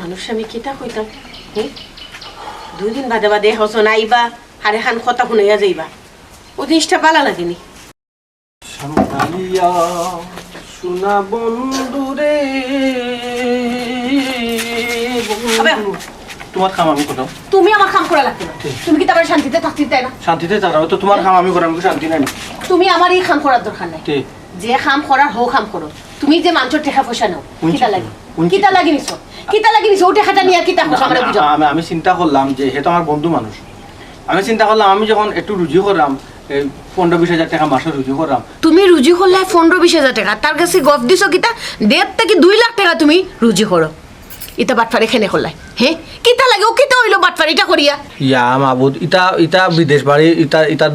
মানুষ আমি কিতা কইতাম দুই দিন বাদে বাদে হসন আইবা আরে খান কথা শুনাইয়া যাইবা ও জিনিসটা ভালো লাগেনি সোনা বন্ধুরে তোমার কাম আমি করতাম তুমি আমার কাম করা লাগবে না তুমি কি তারপরে শান্তিতে থাকতে চাই না শান্তিতে থাকাও তো তোমার কাম আমি করাম শান্তি নাই তুমি আমার এই কাম করার দরকার নাই যে কাম করার হোক কাম করো তুমি যে মানুষের টাকা পয়সা নাও কিতা লাগি নিছো ও টাকাটা নিয়ে কিতা পয়সা আমরা বুঝাও আমি চিন্তা করলাম যে হে তো আমার বন্ধু মানুষ আমি চিন্তা করলাম আমি যখন একটু রুজি করলাম 15-20 হাজার টাকা মাসে রুজি করলাম তুমি রুজি করলে 15-20 হাজার টাকা তার কাছে গফ দিছো কিতা 1.5 থেকে 2 লাখ টাকা তুমি রুজি করো ইটা বাটফারি খেনে করলাই হ্যাঁ কিতা লাগে ও কিতা হইলো বাটফারিটা করিয়া ইয়া মাবুদ ইটা বিদেশ বাড়ি ইটা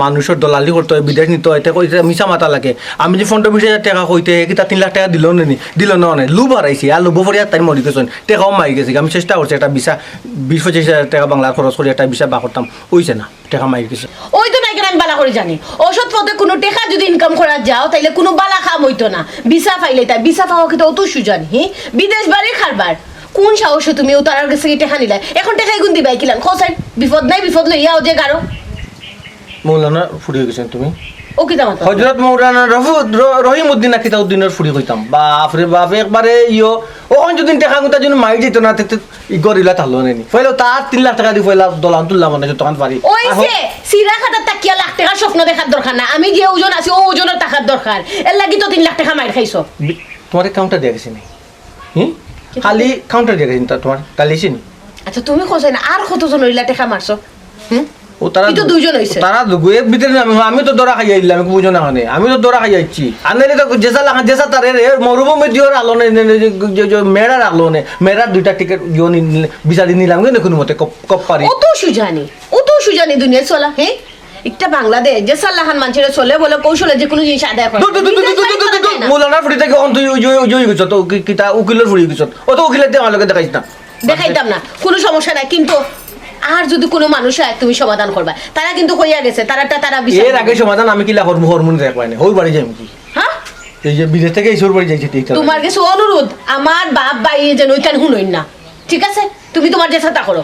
মানুষের দলালি করতে হয় বিদেশ নিতে হয় এটা মিছা মাথা লাগে আমি যে 15-20 হাজার টাকা কইতে কিতা 3 লাখ টাকা দিল না লুব হারাইছি আর লুব ফরিয়া তাই মরি গেছেন টাকাও মারি গেছে আমি চেষ্টা করছি একটা বিশা 20-25 হাজার টাকা বাংলার খরচ করে একটা বিশা বা করতাম হইছে না টাকা মারি গেছে ওই তো নাই আমি বালা করে জানি ওষুধ পথে কোনো টাকা যদি ইনকাম করা যাও তাইলে কোনো বালা খাম হইতো না বিসা পাইলে তাই বিসা পাওয়া কিন্তু অত সুজানি হ্যাঁ বিদেশ বাড়ি খারবার কোন সাহসে তুমি তার কাছে টাকা নিলাই এখন টাকাই গুন দিবাই কিলাম খোসাই বিপদ নাই বিপদ লইয়াও যে গারো মৌলানা ফুরিয়ে গেছেন তুমি ও কি দাম হযরত মৌলানা রহিমউদ্দিন কিতাউদ্দিনের ফুরি কইতাম বাপ রে বাপ একবারে ওখন যদি টাকা গুতা যদি মাই দিত না তে গরিলা তাহলো নেনি ফইলো তার 3 লাখ টাকা দি ফইলা দলান তুললাম না যতক্ষণ পারি ওইছে সিরা খাটা তাকিয়া লাখ টাকা স্বপ্ন দেখার দরকার না আমি যে ওজন আছি ও ওজনের টাকার দরকার এর লাগি তো 3 লাখ টাকা মাইর খাইছো তোমার কাউন্টার দিয়া গেছে নি খালি কাউন্টার দিয়া গেছে তোমার তালিছি নি আচ্ছা তুমি কইছ না আর কতজন হইলা টাকা মারছো ও তারা তো দুইজন হইছে তারা দুয়ে ভিতরে আমি তো দরা খাই আইলাম আমি বুঝো না মানে আমি তো দরা খাই আইছি আনলে তো জেসা লাগা জেসা তারে মরুভূমি দিওর আলো নে যে মেরার আলো নে মেরার দুইটা টিকেট জনি বিচারি নিলাম কিন্তু কোনো মতে কপ পারি অত সুজানি দুনিয়া চলা হ্যাঁ একটা বাংলাদেশ যে সাল্লাহান মানুষের চলে বলে কৌশলে যে কোনো জিনিস আদায় করে মৌলানা ফুড়ি থেকে অন তুই জয় গেছ তো কিতা উকিলের ফুড়ি গেছ ও তো উকিলের দিয়ে আমাকে দেখাইছ না দেখাইতাম না কোনো সমস্যা নাই কিন্তু আর যদি কোনো মানুষ হয় তুমি সমাধান করবা তারা কিন্তু কইয়া গেছে তারা এর আগে সমাধান আমি কিলা হরমোন দেখবাই না ওই বাড়ি যাই কি হ্যাঁ এই যে বিদেশ থেকে ঈশ্বর বাড়ি যাইছি তোমার কাছে অনুরোধ আমার বাপ ভাই যেন ওইখানে শুনইন না ঠিক আছে তুমি তোমার যে চেষ্টা করো